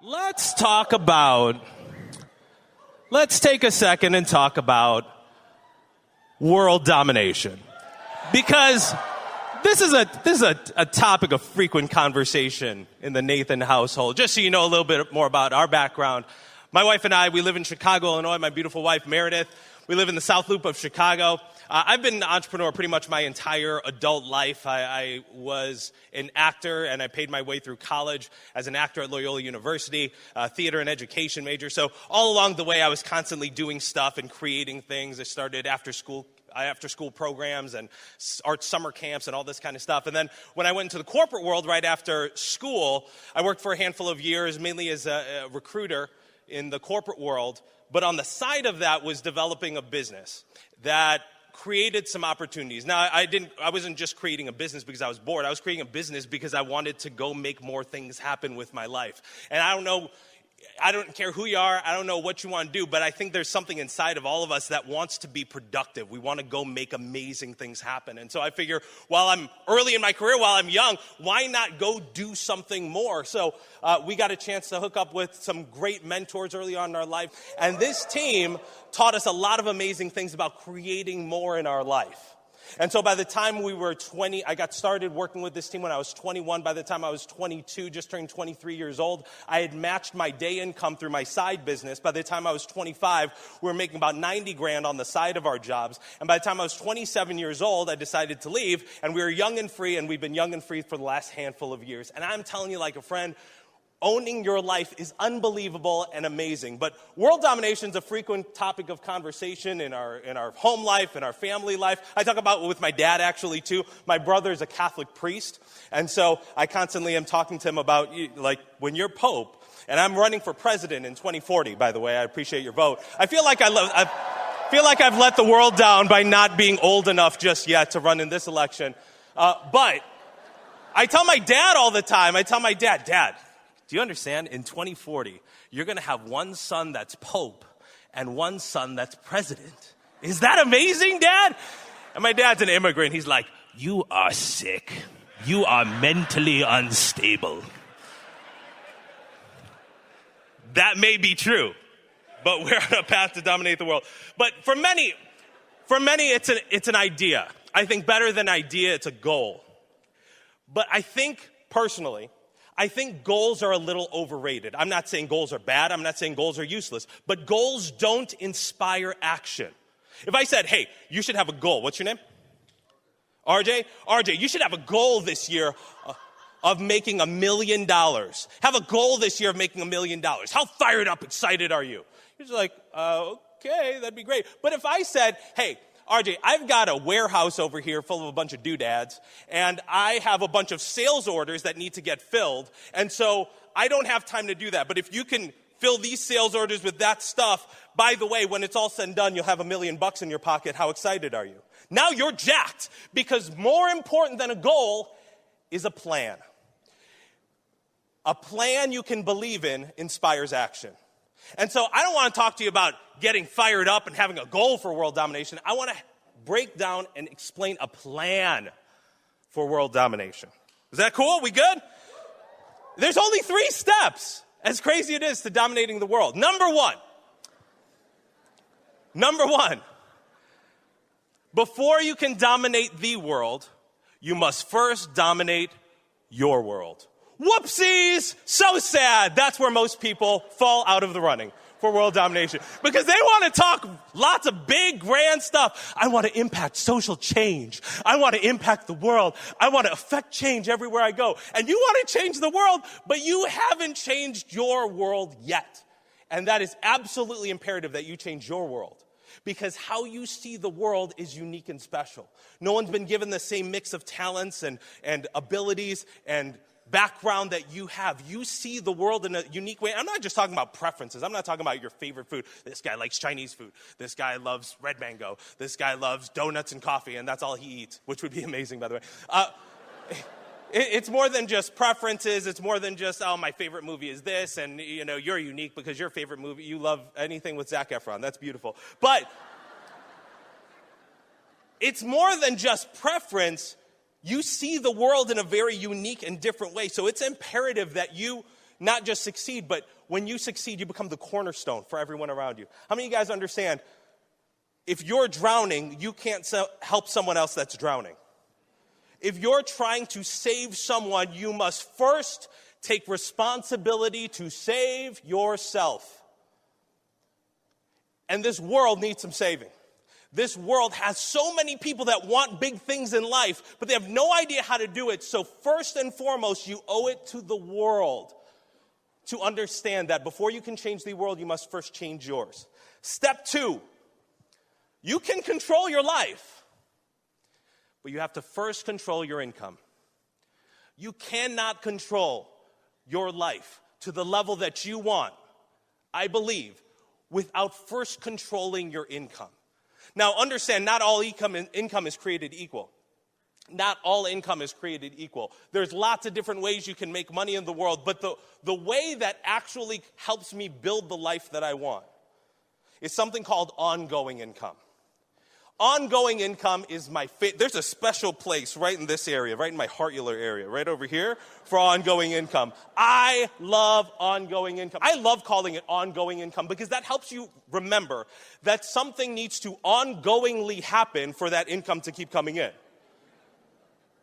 Let's take a second and talk about world domination. Because this is a topic of frequent conversation in the Nathan household. Just so you know a little bit more about our background. My wife and I, we live in Chicago, Illinois. My beautiful wife, Meredith. We live in the South Loop of Chicago. I've been an entrepreneur pretty much my entire adult life. I was an actor, and I paid my way through college as an actor at Loyola University, theater and education major. So all along the way, I was constantly doing stuff and creating things. I started after school programs and art summer camps and all this kind of stuff. And then when I went into the corporate world right after school, I worked for a handful of years, mainly as a recruiter in the corporate world. But on the side of that was developing a business that created some opportunities. Now, I wasn't just creating a business because I was bored. I was creating a business because I wanted to go make more things happen with my life. And I don't care who you are, I don't know what you want to do, but I think there's something inside of all of us that wants to be productive. We want to go make amazing things happen. And so I figure while I'm early in my career, while I'm young, why not go do something more? So we got a chance to hook up with some great mentors early on in our life. And this team taught us a lot of amazing things about creating more in our life. And so by the time we were 20, I got started working with this team when I was 21. By the time I was 22, just turned 23 years old, I had matched my day income through my side business. By the time I was 25, we were making about 90 grand on the side of our jobs. And by the time I was 27 years old, I decided to leave. And we were young and free, and we've been young and free for the last handful of years. And I'm telling you like a friend, owning your life is unbelievable and amazing. But world domination is a frequent topic of conversation in our home life, in our family life. I talk about it with my dad, actually, too. My brother is a Catholic priest. And so I constantly am talking to him about, like, when you're Pope, and I'm running for president in 2040, by the way. I appreciate your vote. I feel like I've let the world down by not being old enough just yet to run in this election. But I tell my dad all the time, Dad, do you understand? In 2040, you're going to have one son that's Pope and one son that's president. Is that amazing, Dad? And my dad's an immigrant. He's like, you are sick. You are mentally unstable. That may be true, but we're on a path to dominate the world. But for many, it's an idea. I think better than idea, it's a goal. But I think goals are a little overrated. I'm not saying goals are bad. I'm not saying goals are useless. But goals don't inspire action. If I said, hey, you should have a goal. What's your name? RJ? RJ, you should have a goal this year of making $1 million. Have a goal this year of making $1 million. How fired up, excited are you? You're just like, okay, that'd be great. But if I said, hey, RJ, I've got a warehouse over here full of a bunch of doodads, and I have a bunch of sales orders that need to get filled, and so I don't have time to do that. But if you can fill these sales orders with that stuff, by the way, when it's all said and done, you'll have $1 million in your pocket. How excited are you? Now you're jacked, because more important than a goal is a plan. A plan you can believe in inspires action. And so I don't want to talk to you about getting fired up and having a goal for world domination. I want to break down and explain a plan for world domination. Is that cool? We good? There's only 3 steps, as crazy it is, to dominating the world. Number one, before you can dominate the world, you must first dominate your world. Whoopsies! So sad. That's where most people fall out of the running for world domination. Because they want to talk lots of big, grand stuff. I want to impact social change. I want to impact the world. I want to affect change everywhere I go. And you want to change the world, but you haven't changed your world yet. And that is absolutely imperative that you change your world. Because how you see the world is unique and special. No one's been given the same mix of talents and abilities and background that you have. You see the world in a unique way. I'm not just talking about preferences. I'm not talking about your favorite food. This guy likes Chinese food. This guy loves red mango. This guy loves donuts and coffee, and that's all he eats, which would be amazing, by the way. It's more than just preferences. It's more than just, my favorite movie is this, and you're unique because your favorite movie, you love anything with Zac Efron. That's beautiful. But it's more than just preference. You see the world in a very unique and different way. So it's imperative that you not just succeed, but when you succeed, you become the cornerstone for everyone around you. How many of you guys understand, if you're drowning, you can't help someone else that's drowning? If you're trying to save someone, you must first take responsibility to save yourself. And this world needs some saving. This world has so many people that want big things in life, but they have no idea how to do it. So first and foremost, you owe it to the world to understand that before you can change the world, you must first change yours. Step 2, you can control your life, but you have to first control your income. You cannot control your life to the level that you want, I believe, without first controlling your income. Now, understand, not all income is created equal. Not all income is created equal. There's lots of different ways you can make money in the world, but the way that actually helps me build the life that I want is something called ongoing income. Ongoing income is my favorite. There's a special place right in this area, right in my heartular area, right over here for ongoing income. I love ongoing income. I love calling it ongoing income because that helps you remember that something needs to ongoingly happen for that income to keep coming in.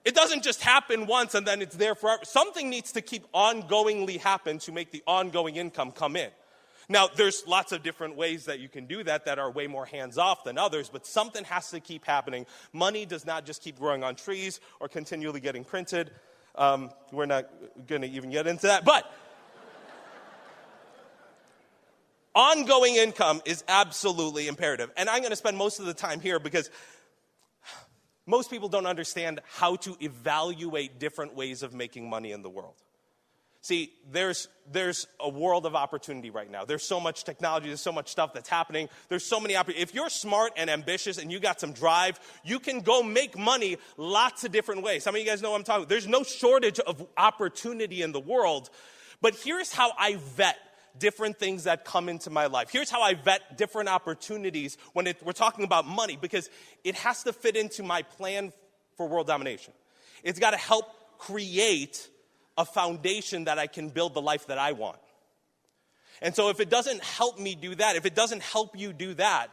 It doesn't just happen once and then it's there forever. Something needs to keep ongoingly happen to make the ongoing income come in. Now, there's lots of different ways that you can do that are way more hands-off than others, but something has to keep happening. Money does not just keep growing on trees or continually getting printed. We're not going to even get into that, but ongoing income is absolutely imperative. And I'm going to spend most of the time here because most people don't understand how to evaluate different ways of making money in the world. See, there's a world of opportunity right now. There's so much technology. There's so much stuff that's happening. There's so many opportunities. If you're smart and ambitious and you got some drive, you can go make money lots of different ways. How many of you guys know what I'm talking about? There's no shortage of opportunity in the world. But here's how I vet different things that come into my life. Here's how I vet different opportunities when we're talking about money, because it has to fit into my plan for world domination. It's got to help create a foundation that I can build the life that I want. And so if it doesn't help me do that, if it doesn't help you do that,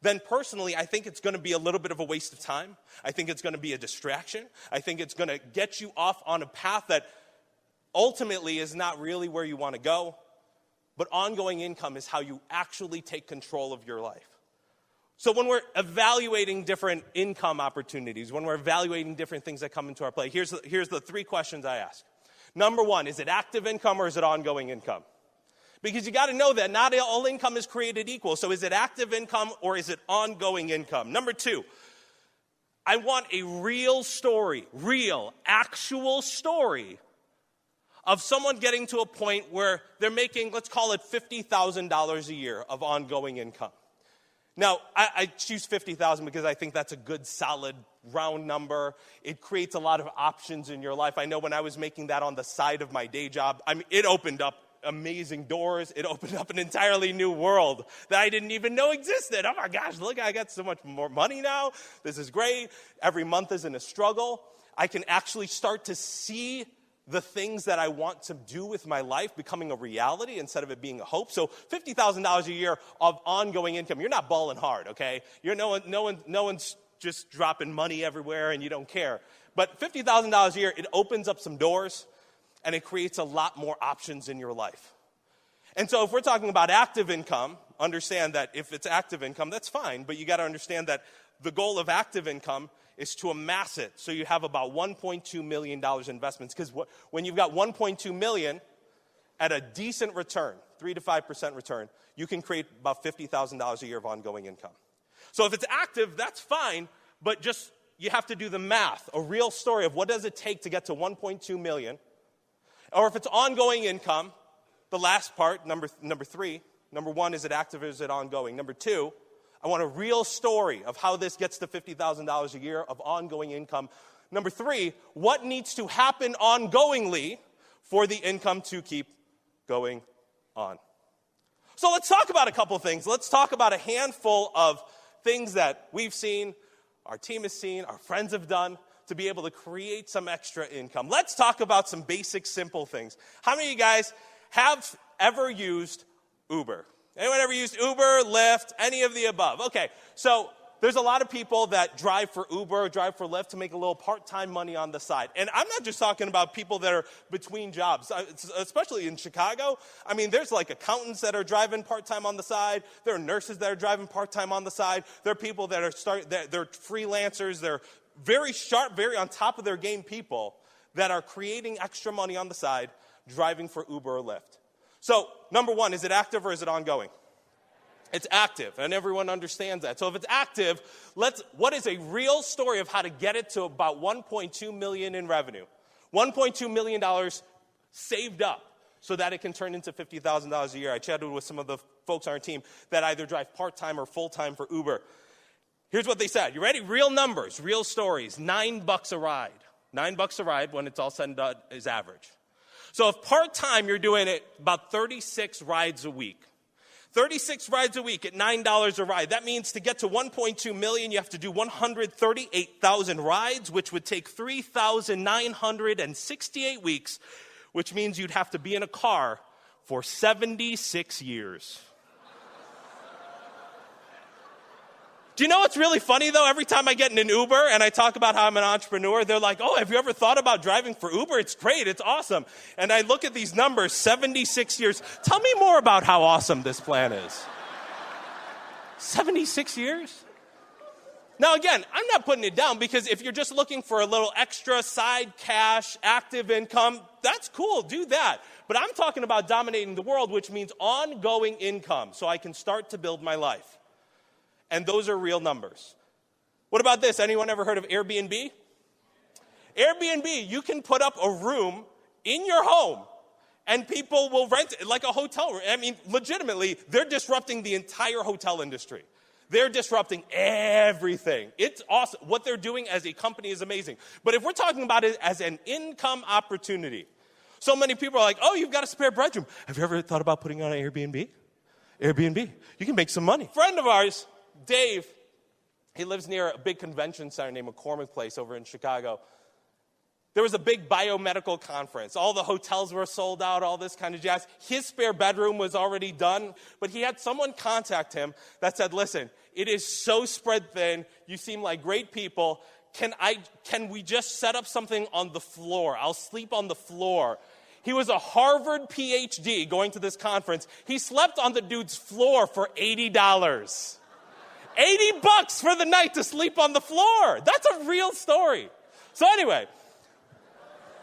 then personally, I think it's going to be a little bit of a waste of time. I think it's going to be a distraction. I think it's going to get you off on a path that ultimately is not really where you want to go. But ongoing income is how you actually take control of your life. So when we're evaluating different income opportunities, when we're evaluating different things that come into our play, here's the 3 questions I ask. Number 1, is it active income or is it ongoing income? Because you got to know that not all income is created equal. So is it active income or is it ongoing income? Number 2, I want a real story, actual story of someone getting to a point where they're making, let's call it $50,000 a year of ongoing income. Now, I choose $50,000 because I think that's a good, solid, round number. It creates a lot of options in your life. I know when I was making that on the side of my day job, it opened up amazing doors. It opened up an entirely new world that I didn't even know existed. Oh my gosh, look, I got so much more money now. This is great. Every month isn't a struggle. I can actually start to see the things that I want to do with my life becoming a reality instead of it being a hope. So $50,000 a year of ongoing income. You're not balling hard, okay? No one's just dropping money everywhere and you don't care. But $50,000 a year, it opens up some doors and it creates a lot more options in your life. And so if we're talking about active income, understand that if it's active income, that's fine. But you got to understand that the goal of active income is to amass it so you have about $1.2 million investments. Because when you've got $1.2 million at a decent return, 3 to 5% return, you can create about $50,000 a year of ongoing income. So if it's active, that's fine, but just you have to do the math, a real story of what does it take to get to $1.2 million. Or if it's ongoing income, the last part, number 3, number 1, is it active or is it ongoing? Number 2, I want a real story of how this gets to $50,000 a year of ongoing income. Number 3, what needs to happen ongoingly for the income to keep going on? So let's talk about a couple things. Let's talk about a handful of things that we've seen, our team has seen, our friends have done to be able to create some extra income. Let's talk about some basic, simple things. How many of you guys have ever used Uber? Anyone ever used Uber, Lyft, any of the above? Okay, so there's a lot of people that drive for Uber, drive for Lyft to make a little part-time money on the side. And I'm not just talking about people that are between jobs, especially in Chicago. I mean, there's like accountants that are driving part-time on the side. There are nurses that are driving part-time on the side. There are people that are they're freelancers. They're very sharp, very on top of their game people that are creating extra money on the side, driving for Uber or Lyft. So, number one, is it active or is it ongoing? It's active, and everyone understands that. So if it's active, what is a real story of how to get it to about $1.2 million in revenue? $1.2 million saved up so that it can turn into $50,000 a year. I chatted with some of the folks on our team that either drive part-time or full-time for Uber. Here's what they said. You ready? Real numbers, real stories. $9 a ride. $9 a ride when it's all said and done is average. So if part-time, you're doing it about 36 rides a week. 36 rides a week at $9 a ride. That means to get to 1.2 million, you have to do 138,000 rides, which would take 3,968 weeks, which means you'd have to be in a car for 76 years. Do you know what's really funny, though? Every time I get in an Uber and I talk about how I'm an entrepreneur, they're like, oh, have you ever thought about driving for Uber? It's great. It's awesome. And I look at these numbers, 76 years. Tell me more about how awesome this plan is. 76 years? Now, again, I'm not putting it down because if you're just looking for a little extra side cash, active income, that's cool. Do that. But I'm talking about dominating the world, which means ongoing income so I can start to build my life. And those are real numbers. What about this? Anyone ever heard of Airbnb? Airbnb, you can put up a room in your home and people will rent it like a hotel room. I mean, legitimately, they're disrupting the entire hotel industry. They're disrupting everything. It's awesome. What they're doing as a company is amazing. But if we're talking about it as an income opportunity, so many people are like, oh, you've got a spare bedroom. Have you ever thought about putting on an Airbnb? Airbnb. You can make some money. A friend of ours, Dave, he lives near a big convention center named McCormick Place over in Chicago. There was a big biomedical conference. All the hotels were sold out, all this kind of jazz. His spare bedroom was already done, but he had someone contact him that said, listen, it is so spread thin. You seem like great people. Can we just set up something on the floor? I'll sleep on the floor. He was a Harvard PhD going to this conference. He slept on the dude's floor for $80. $80 for the night to sleep on the floor. That's a real story. So anyway,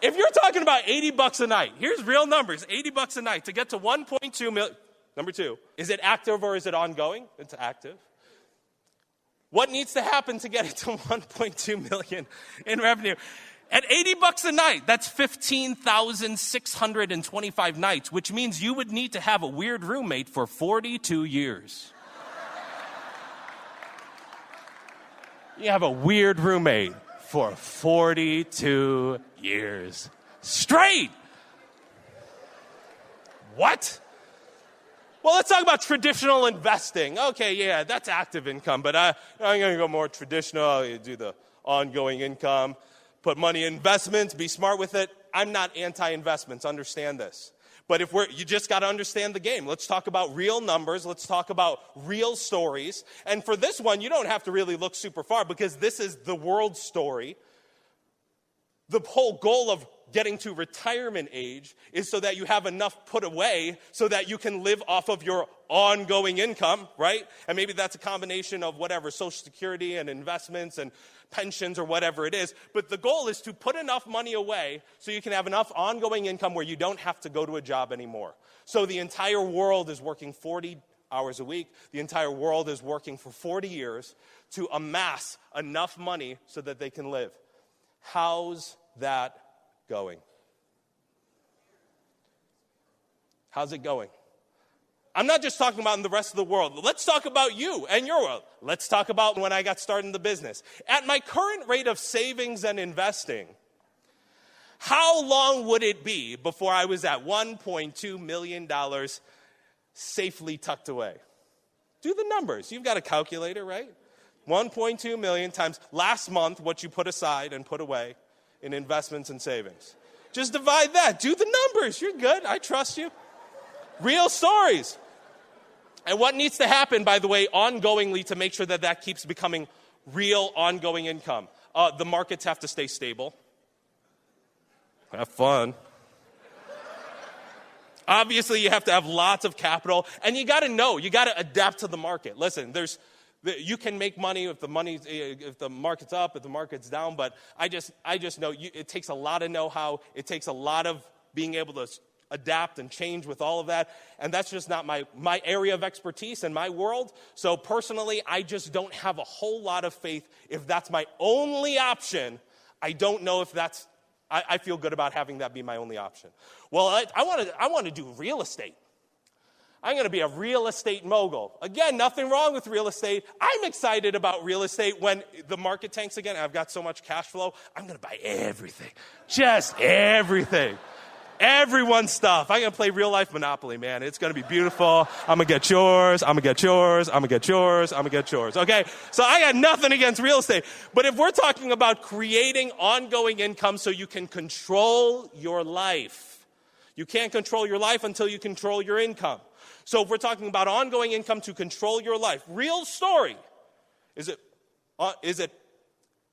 if you're talking about $80 a night, here's real numbers, $80 a night to get to 1.2 million. Number two, is it active or is it ongoing? It's active. What needs to happen to get it to 1.2 million in revenue? At $80 a night, that's 15,625 nights, which means you would need to have a weird roommate for 42 years. You have a weird roommate for 42 years straight. What? Well, let's talk about traditional investing. Okay, yeah, that's active income, but I'm going to go more traditional. You do the ongoing income, put money in investments, be smart with it. I'm not anti-investments, understand this. But you just got to understand the game. Let's talk about real numbers. Let's talk about real stories. And for this one, you don't have to really look super far because this is the world story. The whole goal of getting to retirement age is so that you have enough put away so that you can live off of your ongoing income, right? And maybe that's a combination of whatever, Social Security and investments and pensions or whatever it is. But the goal is to put enough money away so you can have enough ongoing income where you don't have to go to a job anymore. So the entire world is working 40 hours a week. The entire world is working for 40 years to amass enough money so that they can live. How's that going? How's it going? I'm not just talking about in the rest of the world. Let's talk about you and your world. Let's talk about when I got started in the business. At my current rate of savings and investing, how long would it be before I was at $1.2 million safely tucked away? Do the numbers. You've got a calculator, right? 1.2 million times last month what you put aside and put away in investments and savings. Just divide that. Do the numbers. You're good. I trust you. Real stories. And what needs to happen, by the way, ongoingly to make sure that that keeps becoming real, ongoing income? The markets have to stay stable. Have fun. Obviously, you have to have lots of capital, and you got to adapt to the market. Listen, you can make money if the market's up, if the market's down, but I just know it takes a lot of know-how. It takes a lot of being able to adapt and change with all of that, and that's just not my area of expertise in my world. So personally, I just don't have a whole lot of faith. If that's my only option, I don't know if that's, I feel good about having that be my only option. Well, I want to do real estate. I'm going to be a real estate mogul. Again, nothing wrong with real estate. I'm excited about real estate when the market tanks again. I've got so much cash flow. I'm going to buy everything. Just everything. Everyone's stuff. I'm going to play real life Monopoly, man. It's going to be beautiful. I'm going to get yours. I'm going to get yours. I'm going to get yours. I'm going to get yours. Okay? So I got nothing against real estate. But if we're talking about creating ongoing income so you can control your life, you can't control your life until you control your income. So if we're talking about ongoing income to control your life, real story, is it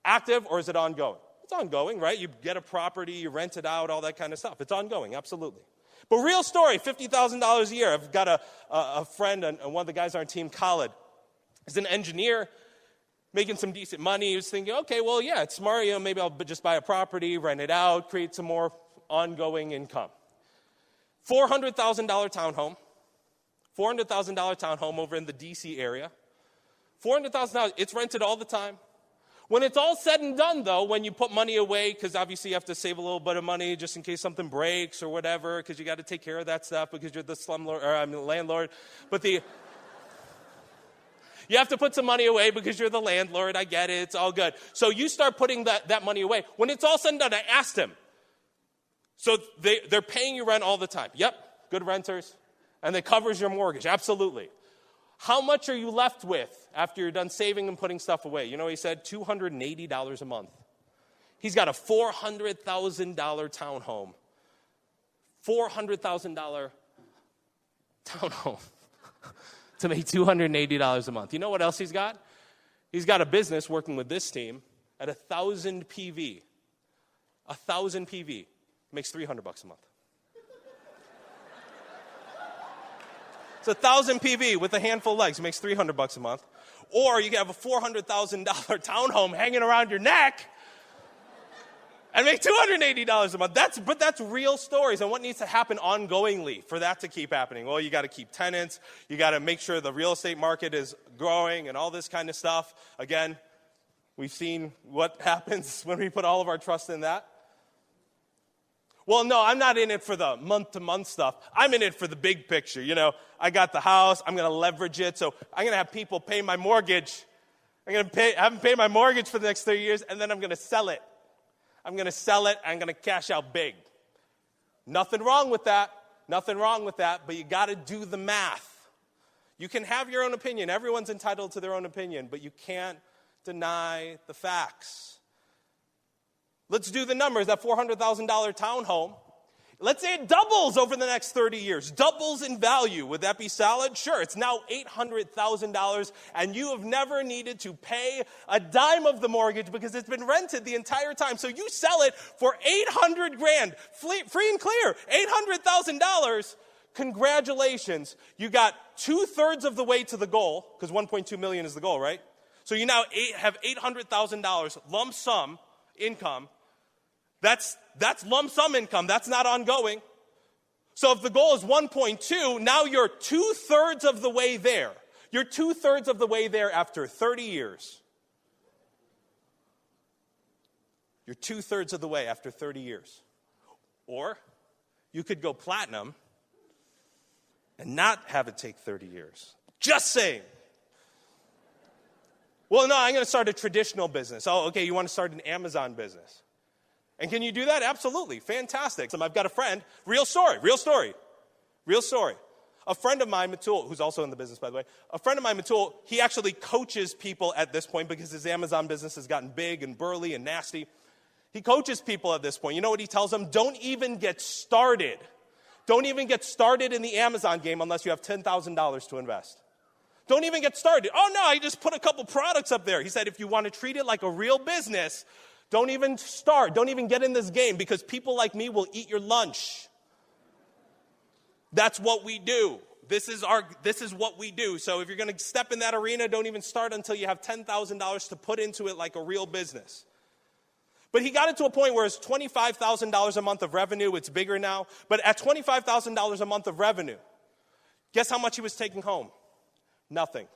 active or is it ongoing? It's ongoing, right? You get a property, you rent it out, all that kind of stuff. It's ongoing, absolutely. But real story, $50,000 a year. I've got a friend, and one of the guys on our team, Khalid, is an engineer making some decent money. He was thinking, okay, well, yeah, it's smart. Maybe I'll just buy a property, rent it out, create some more ongoing income. $400,000 townhome. $400,000 townhome over in the D.C. area. $400,000, it's rented all the time. When it's all said and done, though, when you put money away, because obviously you have to save a little bit of money just in case something breaks or whatever, because you got to take care of that stuff because you're the landlord. But you have to put some money away because you're the landlord. I get it. It's all good. So you start putting that money away. When it's all said and done, I asked him. So they're paying you rent all the time. Yep, good renters. And it covers your mortgage. Absolutely. How much are you left with after you're done saving and putting stuff away? You know, he said $280 a month. He's got a $400,000 townhome. $400,000 townhome to make $280 a month. You know what else he's got? He's got a business working with this team at 1,000 PV. 1,000 PV makes $300 a month. It's 1,000 PV with a handful of legs. It makes $300 a month. Or you can have a $400,000 townhome hanging around your neck and make $280 a month. That's real stories. And what needs to happen ongoingly for that to keep happening? Well, you got to keep tenants. You got to make sure the real estate market is growing and all this kind of stuff. Again, we've seen what happens when we put all of our trust in that. Well, no, I'm not in it for the month-to-month stuff. I'm in it for the big picture. You know, I got the house. I'm going to leverage it. So I'm going to have people pay my mortgage. I'm going to have them pay my mortgage for the next 30 years, and then I'm going to sell it. I'm going to sell it. I'm going to cash out big. Nothing wrong with that. Nothing wrong with that, but you got to do the math. You can have your own opinion. Everyone's entitled to their own opinion, but you can't deny the facts. Let's do the numbers. That $400,000 townhome, let's say it doubles over the next 30 years. Doubles in value. Would that be solid? Sure. It's now $800,000, and you have never needed to pay a dime of the mortgage because it's been rented the entire time. So you sell it for $800,000, free and clear, $800,000. Congratulations. You got 2/3 of the way to the goal, because $1.2 million is the goal, right? So you now have $800,000 lump sum income. That's lump sum income. That's not ongoing. So if the goal is 1.2, now you're 2/3 of the way there. You're 2/3 of the way there after 30 years. You're 2/3 of the way after 30 years. Or you could go platinum and not have it take 30 years. Just saying. Well, no, I'm going to start a traditional business. Oh, okay, you want to start an Amazon business. And can you do that? Absolutely. Fantastic. So I've got a friend, real story. A friend of mine, Matul, who's also in the business, by the way, a friend of mine, Matul, he actually coaches people at this point because his Amazon business has gotten big and burly and nasty. He coaches people at this point. You know what he tells them? Don't even get started. Don't even get started in the Amazon game unless you have $10,000 to invest. Don't even get started. Oh, no, I just put a couple products up there. He said, if you want to treat it like a real business, don't even start. Don't even get in this game because people like me will eat your lunch. That's what we do. This is what we do. So if you're going to step in that arena, don't even start until you have $10,000 to put into it like a real business. But he got it to a point where it's $25,000 a month of revenue. It's bigger now. But at $25,000 a month of revenue, guess how much he was taking home? Nothing.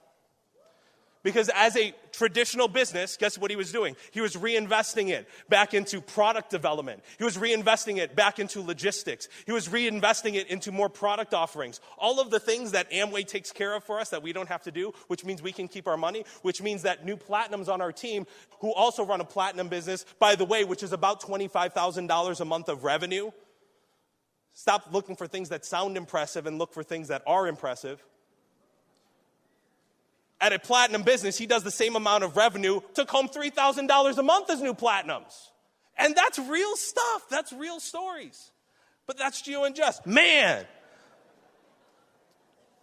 Because as a traditional business, guess what he was doing? He was reinvesting it back into product development. He was reinvesting it back into logistics. He was reinvesting it into more product offerings. All of the things that Amway takes care of for us that we don't have to do, which means we can keep our money, which means that new platinums on our team who also run a platinum business, by the way, which is about $25,000 a month of revenue. Stop looking for things that sound impressive and look for things that are impressive. At a platinum business, he does the same amount of revenue, took home $3,000 a month as new platinums. And that's real stuff. That's real stories. But that's Gio and Jess. Man!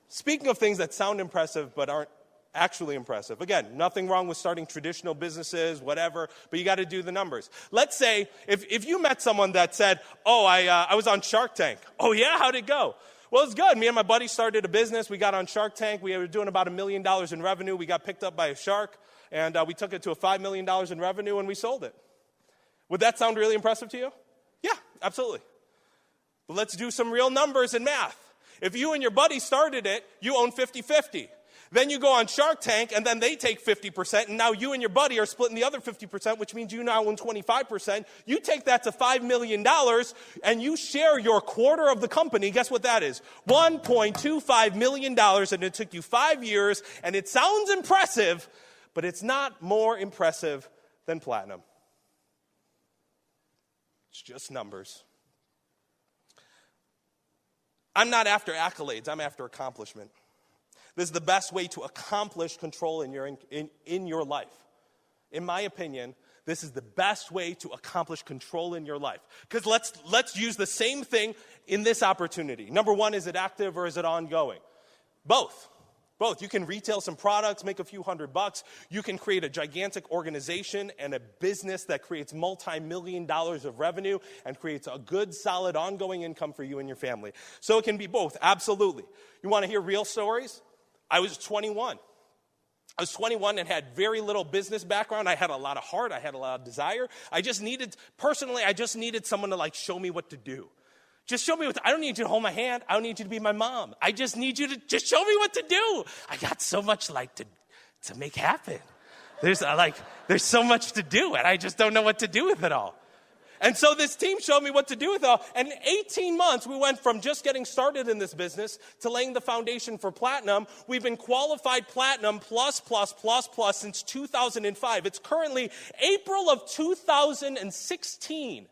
Speaking of things that sound impressive but aren't actually impressive. Again, nothing wrong with starting traditional businesses, whatever, but you got to do the numbers. Let's say if you met someone that said, oh, I was on Shark Tank. Oh, yeah? How'd it go? Well, it's good. Me and my buddy started a business. We got on Shark Tank. We were doing about $1 million in revenue. We got picked up by a shark, and we took it to $5 million in revenue, and we sold it. Would that sound really impressive to you? Yeah, absolutely. But let's do some real numbers and math. If you and your buddy started it, you own 50-50. Then you go on Shark Tank, and then they take 50%, and now you and your buddy are splitting the other 50%, which means you now own 25%. You take that to $5 million, and you share your quarter of the company. Guess what that is? $1.25 million, and it took you 5 years, and it sounds impressive, but it's not more impressive than platinum. It's just numbers. I'm not after accolades. I'm after accomplishment. This is the best way to accomplish control in your life. In my opinion, this is the best way to accomplish control in your life. Because let's use the same thing in this opportunity. Number one, is it active or is it ongoing? Both. Both. You can retail some products, make a few $100. You can create a gigantic organization and a business that creates multi-million dollars of revenue and creates a good, solid, ongoing income for you and your family. So it can be both, absolutely. You want to hear real stories? I was 21. I was 21 and had very little business background. I had a lot of heart. I had a lot of desire. I just needed someone to show me what to do. Just show me I don't need you to hold my hand. I don't need you to be my mom. I just need you to just show me what to do. I got so much to make happen. There's so much to do and I just don't know what to do with it all. And so this team showed me what to do with it all. And in 18 months, we went from just getting started in this business to laying the foundation for platinum. We've been qualified platinum plus since 2005. It's currently April of 2016.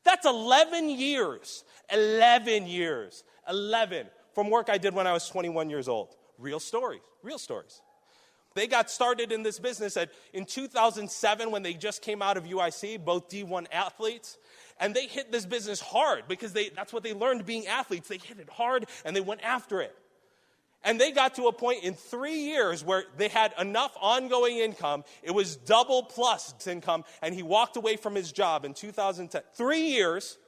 That's 11 years. 11 years. 11 from work I did when I was 21 years old. Real stories. Real stories. They got started in this business in 2007 when they just came out of UIC, both D1 athletes. And they hit this business hard because that's what they learned being athletes. They hit it hard and they went after it. And they got to a point in 3 years where they had enough ongoing income. It was double plus income. And he walked away from his job in 2010. 3 years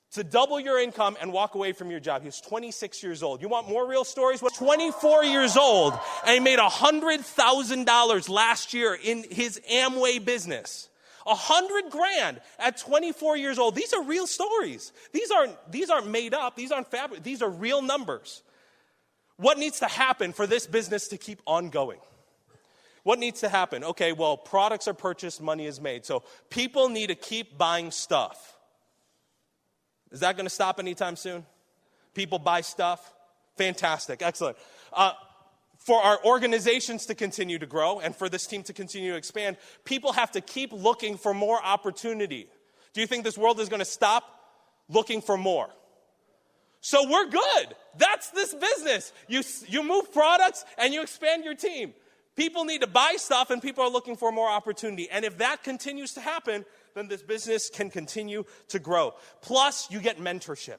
to double your income and walk away from your job. He was 26 years old. You want more real stories? Well, 24 years old, and he made $100,000 last year in his Amway business. $100,000 at 24 years old. These are real stories. These aren't made up. These aren't fabric. These are real numbers. What needs to happen for this business to keep on going? What needs to happen? Okay, well, products are purchased, money is made. So people need to keep buying stuff. Is that going to stop anytime soon? People buy stuff? Fantastic. Excellent. For our organizations to continue to grow and for this team to continue to expand, people have to keep looking for more opportunity. Do you think this world is going to stop looking for more? So we're good. That's this business. You move products and you expand your team. People need to buy stuff and people are looking for more opportunity. And if that continues to happen, then this business can continue to grow. Plus, you get mentorship.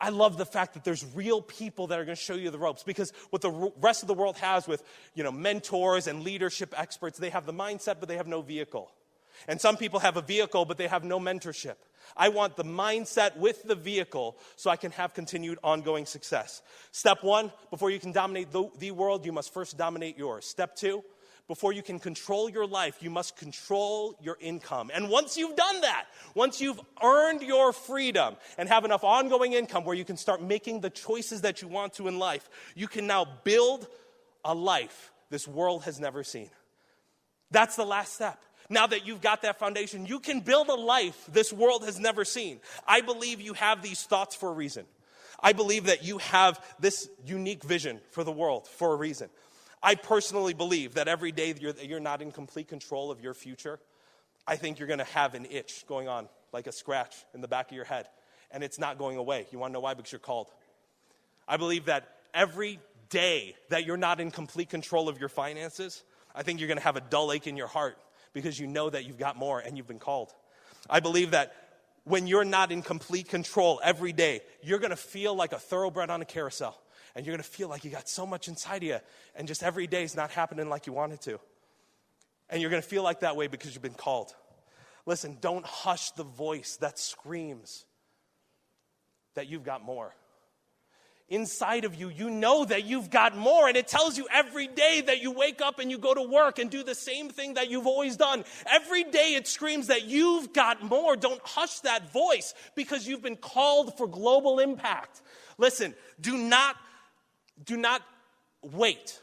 I love the fact that there's real people that are going to show you the ropes, because what the rest of the world has with, mentors and leadership experts, they have the mindset, but they have no vehicle. And some people have a vehicle, but they have no mentorship. I want the mindset with the vehicle so I can have continued ongoing success. Step 1, before you can dominate the world, you must first dominate yours. Step 2, before you can control your life, you must control your income. And once you've done that, once you've earned your freedom and have enough ongoing income where you can start making the choices that you want to in life, you can now build a life this world has never seen. That's the last step. Now that you've got that foundation, you can build a life this world has never seen. I believe you have these thoughts for a reason. I believe that you have this unique vision for the world for a reason. I personally believe that every day you're not in complete control of your future, I think you're going to have an itch going on, like a scratch in the back of your head, and it's not going away. You want to know why? Because you're called. I believe that every day that you're not in complete control of your finances, I think you're going to have a dull ache in your heart because you know that you've got more and you've been called. I believe that when you're not in complete control every day, you're going to feel like a thoroughbred on a carousel. And you're going to feel like you got so much inside of you, and just every day is not happening like you want it to. And you're going to feel like that way because you've been called. Listen, don't hush the voice that screams that you've got more. Inside of you, you know that you've got more, and it tells you every day that you wake up and you go to work and do the same thing that you've always done. Every day it screams that you've got more. Don't hush that voice because you've been called for global impact. Listen, do not wait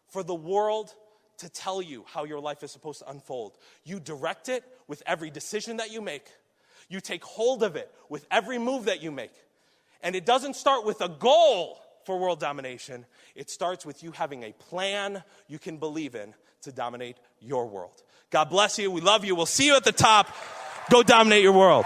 for the world to tell you how your life is supposed to unfold. You direct it with every decision that you make. You take hold of it with every move that you make. And it doesn't start with a goal for world domination. It starts with you having a plan you can believe in to dominate your world. God bless you. We love you. We'll see you at the top. Go dominate your world.